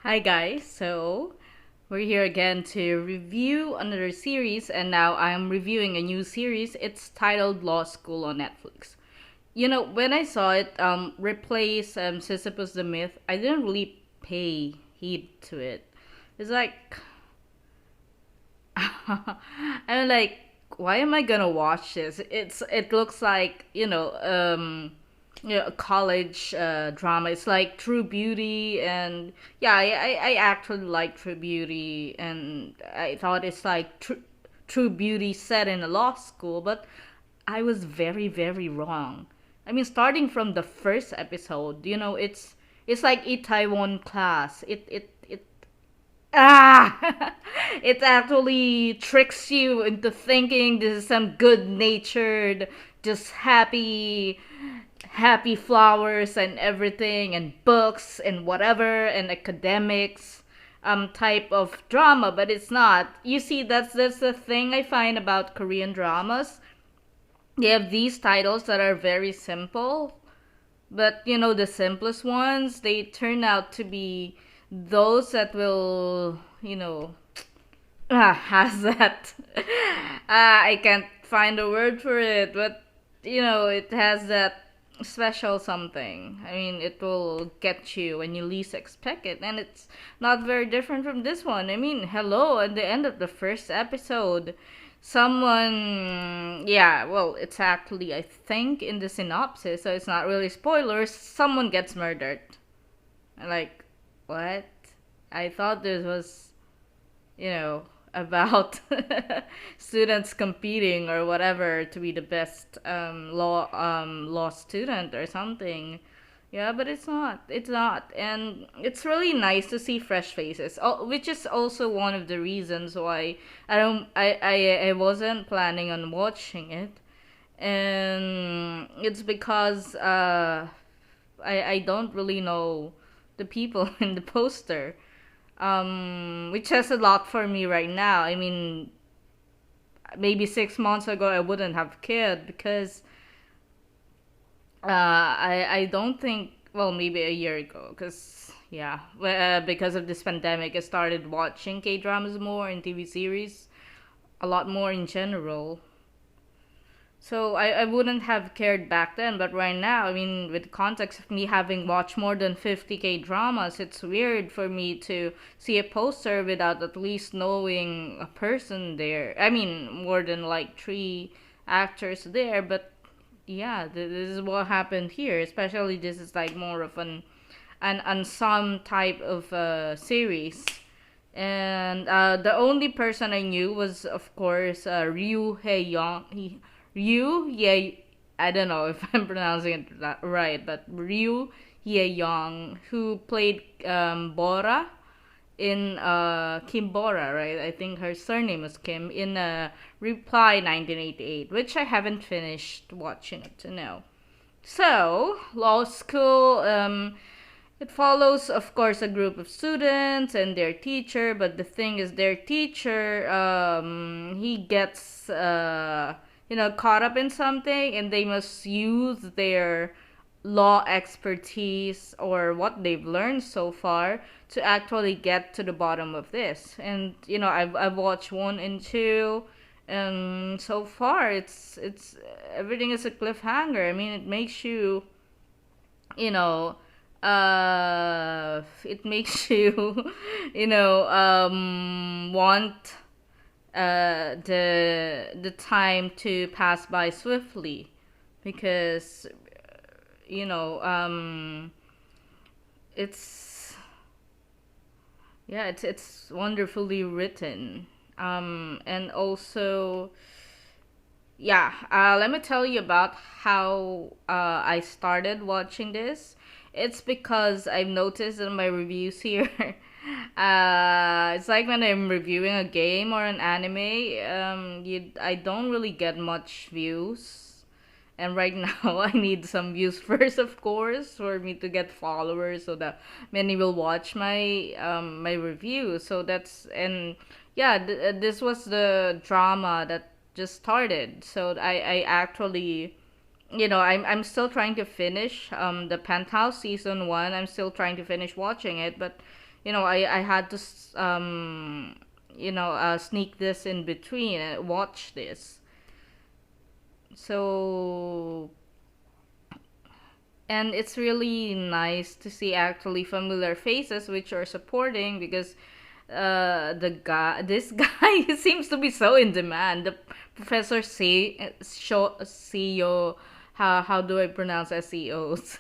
Hi guys, so we're here again to review another series, and now I'm reviewing a new series. It's titled Law School on Netflix. When I saw it replace Sisyphus the Myth, I didn't really pay heed to it. It's like, I'm like, why am I gonna watch this? It looks like a college drama. It's like True Beauty, and yeah, I actually like True Beauty, and I thought it's like True Beauty set in a law school, but I was very very wrong. I mean, starting from the first episode, it's like Itaewon Class. Ah, it actually tricks you into thinking this is some good natured, just happy flowers and everything, and books and whatever, and academics type of drama, but it's not. You see, that's the thing I find about Korean dramas. They have these titles that are very simple, but the simplest ones, they turn out to be those that will, has that. I can't find a word for it, but it has that special something. I mean, it will get you when you least expect it, and it's not very different from this one. I mean, hello, at the end of the first episode, yeah, well, it's actually, I think, in the synopsis, so it's not really spoilers. Someone gets murdered. Like, what? I thought this was, you know, about students competing or whatever to be the best law student or something. Yeah, but it's not. It's not, and it's really nice to see fresh faces. Which is also one of the reasons why I don't. I wasn't planning on watching it, and it's because I don't really know the people in the poster, which says a lot for me right now. I mean, maybe 6 months ago I wouldn't have cared because I don't think, well, maybe a year ago, because yeah, because of this pandemic I started watching K dramas more and TV series a lot more in general. So I wouldn't have cared back then, but right now, I mean, with the context of me having watched more than 50K dramas, it's weird for me to see a poster without at least knowing a person there. I mean, more than like three actors there, but yeah, this is what happened here. Especially this is like more of an ensemble type of series. And the only person I knew was, of course, Ryu Hae Young. Ryu, yeah, I don't know if I'm pronouncing it right, but Ryu Ye Young, who played Bora in Kim Bora, right? I think her surname was Kim in Reply 1988, which I haven't finished watching it to know. So, law school, it follows, of course, a group of students and their teacher, but the thing is, their teacher, he gets, caught up in something, and they must use their law expertise or what they've learned so far to actually get to the bottom of this. And I've watched one and two, and so far it's everything is a cliffhanger. I mean, it makes you, you know it makes you want the time to pass by swiftly, because you know it's yeah, it's wonderfully written, and also, yeah, let me tell you about how I started watching this. It's because I've noticed in my reviews here. It's like when I'm reviewing a game or an anime, I don't really get much views. And right now, I need some views first, of course, for me to get followers, so that many will watch my review. So that's, and yeah, this was the drama that just started. So I actually, I'm still trying to finish the Penthouse season 1. I'm still trying to finish watching it, but I had to sneak this in between and watch this. So, and it's really nice to see actually familiar faces which are supporting, because this guy seems to be so in demand. The Professor CEO, how do I pronounce SEOs?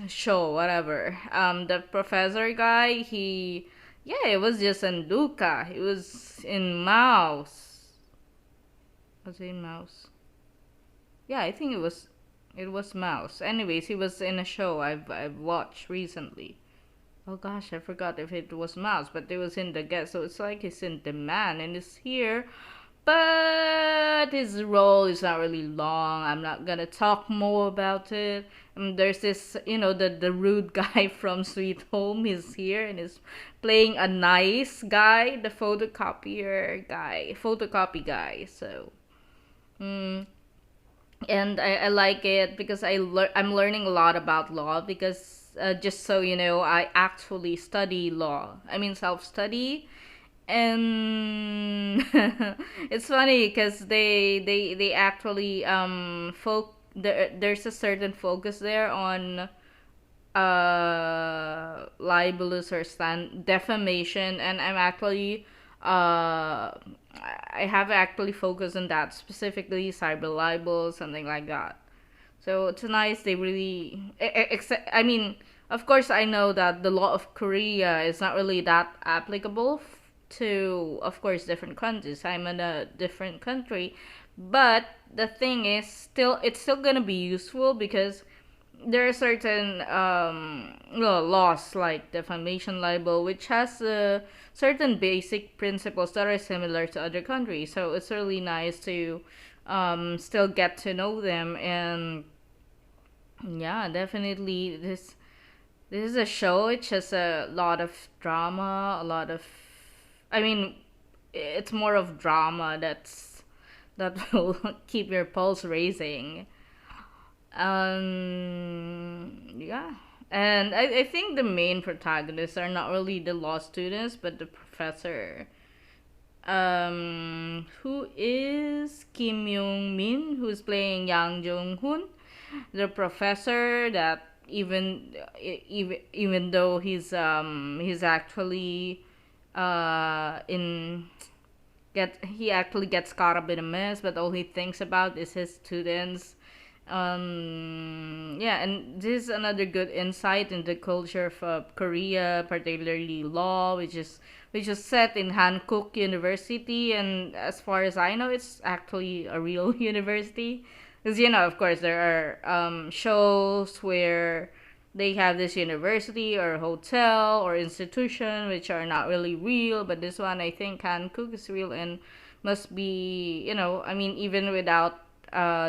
Show, whatever. The professor guy, yeah, it was just in Luca. It was in Mouse. Was it in Mouse? Yeah, I think it was Mouse. Anyways, he was in a show I've watched recently. Oh gosh, I forgot if it was Mouse, but it was in the guest, so it's like he's in demand and is here. But his role is not really long. I'm not gonna talk more about it. There's this, the rude guy from Sweet Home. He's here and is playing a nice guy, the photocopy guy. So, mm, and I like it because I'm learning a lot about law, because just so you know, I actually study law. I mean, self study. And it's funny because they actually there's a certain focus there on libelous or defamation, and I'm actually I have actually focused on that, specifically cyber libel, something like that. So it's nice they really except, I mean, of course I know that the law of Korea is not really that applicable to, of course, different countries. I'm in a different country, but the thing is, it's still gonna be useful, because there are certain laws like defamation libel, which has certain basic principles that are similar to other countries. So it's really nice to still get to know them. And yeah, definitely this is a show which has a lot of drama, a lot of, I mean, it's more of drama that will keep your pulse racing. Yeah. And I think the main protagonists are not really the law students, but the professor. Who is Kim Young Min, who's playing Yang Jong Hoon, the professor that even though he's actually in get he actually gets caught up in a mess, but all he thinks about is his students. Yeah, and this is another good insight in the culture of Korea, particularly law, which is set in Hankook University, and as far as I know, it's actually a real university. Because of course, there are shows where they have this university or hotel or institution which are not really real, but this one, I think Hankook is real and must be, I mean, even without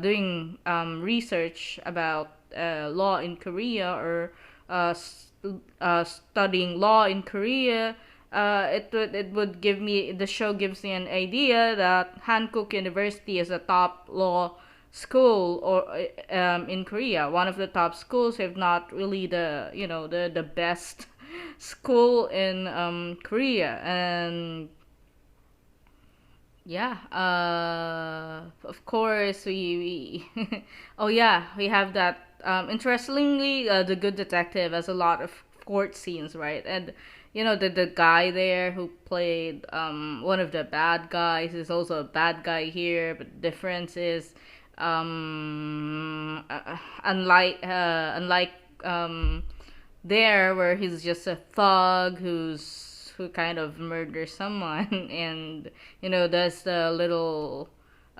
doing research about law in Korea, or studying law in Korea, it would give me, the show gives me an idea that Hankook University is a top law school, or in Korea, one of the top schools, if not really the best school in Korea. And yeah, of course we oh yeah, we have that. Interestingly, The Good Detective has a lot of court scenes, right? And the guy there who played one of the bad guys is also a bad guy here, but the difference is, unlike there, where he's just a thug who kind of murders someone and does the little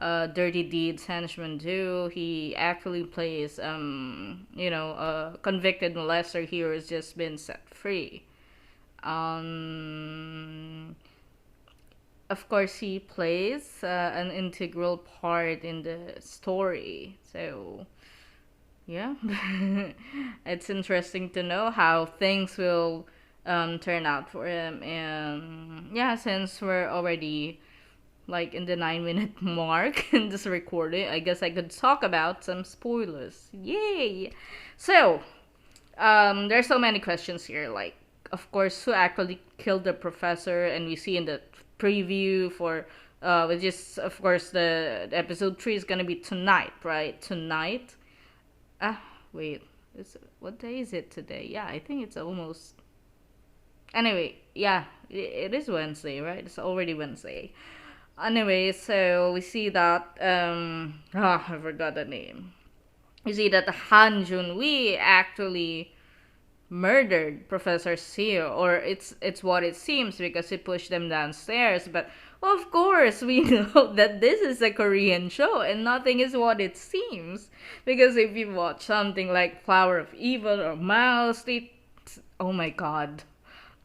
dirty deeds henchmen do. He actually plays a convicted molester here who's just been set free. um of course, he plays an integral part in the story. So yeah, it's interesting to know how things will turn out for him. And yeah, since we're already like in the 9 minute mark in this recording, I guess I could talk about some spoilers. Yay! So, there's so many questions here. Like, of course, who actually killed the professor, and we see in the preview for which is of course the episode 3 is gonna be tonight, right? Tonight. Ah, wait. What day is it today? Yeah, I think it's almost. Anyway, yeah, it is Wednesday, right? It's already Wednesday. Anyway, so we see that I forgot the name. We see that Han Junwi actually murdered Professor Seo, or it's what it seems because he pushed them downstairs. But of course, we know that this is a Korean show and nothing is what it seems. Because if you watch something like Flower of Evil or Mouse, oh my god,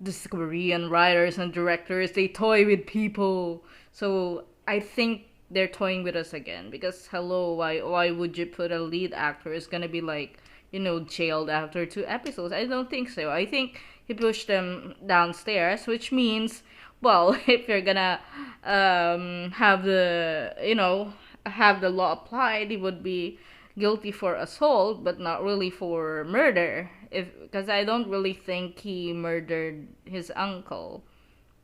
these Korean writers and directors, they toy with people. So I think they're toying with us again because hello, why would you put a lead actor who's gonna be like, jailed after 2 episodes? I don't think so. I think he pushed them downstairs, which means, well, if you're gonna have the law applied, he would be guilty for assault, but not really for murder. If Because I don't really think he murdered his uncle.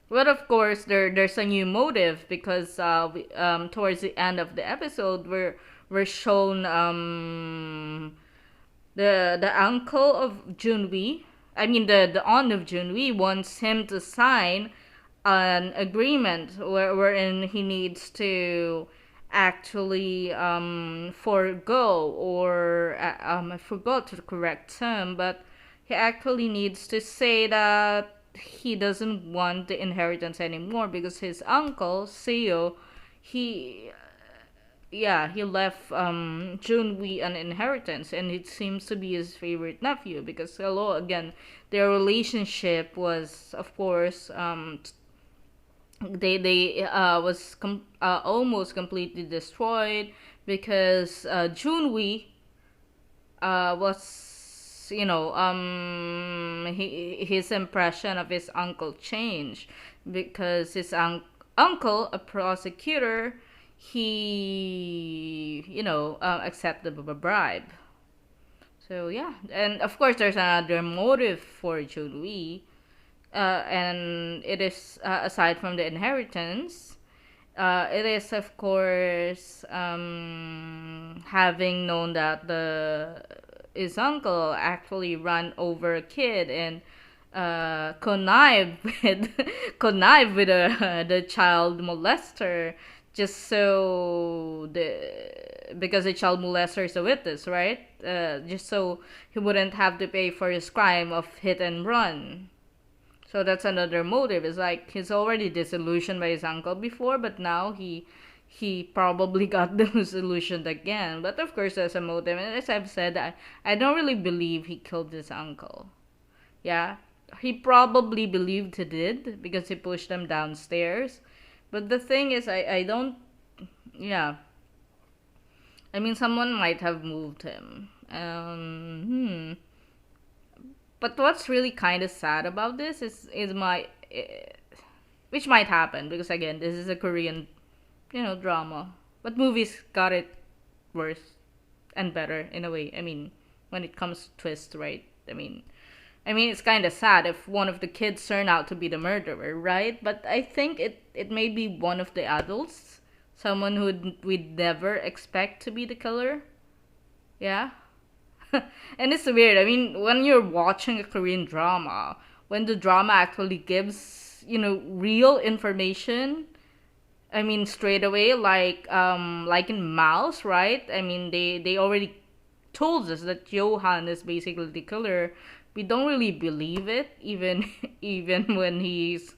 But of course, there's a new motive because towards the end of the episode, we're shown the uncle of Junwi. I mean the aunt of Junwi wants him to sign an agreement wherein he needs to actually forego, or I forgot the correct term, but he actually needs to say that he doesn't want the inheritance anymore because his uncle Seo, he he left Junwi an inheritance, and it seems to be his favorite nephew because hello again, their relationship was of course they was almost completely destroyed because Junwi was his impression of his uncle changed because his uncle, a prosecutor, he accepted a bribe. So yeah, and of course there's another motive for Junwi, and it is aside from the inheritance, it is of course having known that his uncle actually ran over a kid and connived with the child molester, just so because the child molester is a witness, right? Just so he wouldn't have to pay for his crime of hit and run. So that's another motive. It's like he's already disillusioned by his uncle before, but now he probably got disillusioned again. But of course, there's a motive. And as I've said, I don't really believe he killed his uncle. Yeah, he probably believed he did because he pushed them downstairs. But the thing is, I don't. Yeah. I mean, someone might have moved him. But what's really kind of sad about this is which might happen because again, this is a Korean, drama. But movies got it worse and better in a way. I mean, when it comes to twist, right? I mean, it's kind of sad if one of the kids turn out to be the murderer, right? But I think it may be one of the adults, someone who we'd never expect to be the killer. Yeah. And it's weird. I mean, when you're watching a Korean drama, when the drama actually gives, real information, I mean, straight away, like in Mouse, right? I mean, they already told us that Johan is basically the killer. We don't really believe it, even even when he's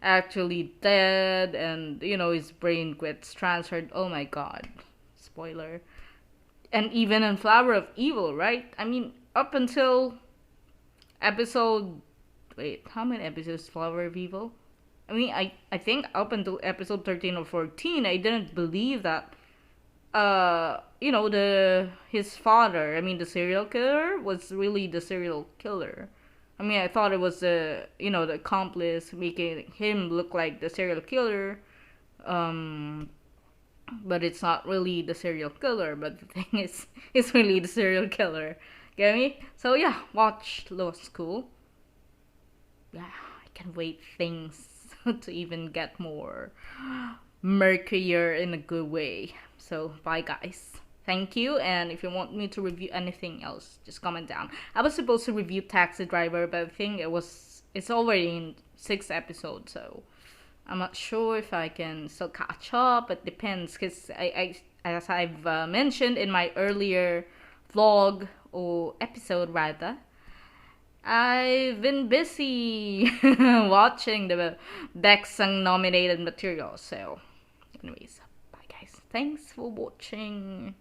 actually dead and his brain gets transferred. Oh my god, spoiler. And even in Flower of Evil, right? I mean, up until episode, wait, how many episodes Flower of Evil? I mean, I think up until episode 13 or 14, I didn't believe that his father, I mean the serial killer, was really the serial killer. I mean, I thought it was the accomplice making him look like the serial killer. But it's not really the serial killer, but the thing is, it's really the serial killer. Get me? So yeah, watch Law School. yeah, I can't wait things to even get more murkier in a good way. So bye guys. Thank you, and if you want me to review anything else, just comment down. I was supposed to review Taxi Driver, but I think it's already in 6 episodes, so I'm not sure if I can still catch up. It depends, because as I've mentioned in my earlier vlog or episode rather, I've been busy watching the Baeksang nominated material. So, anyways, bye guys. Thanks for watching.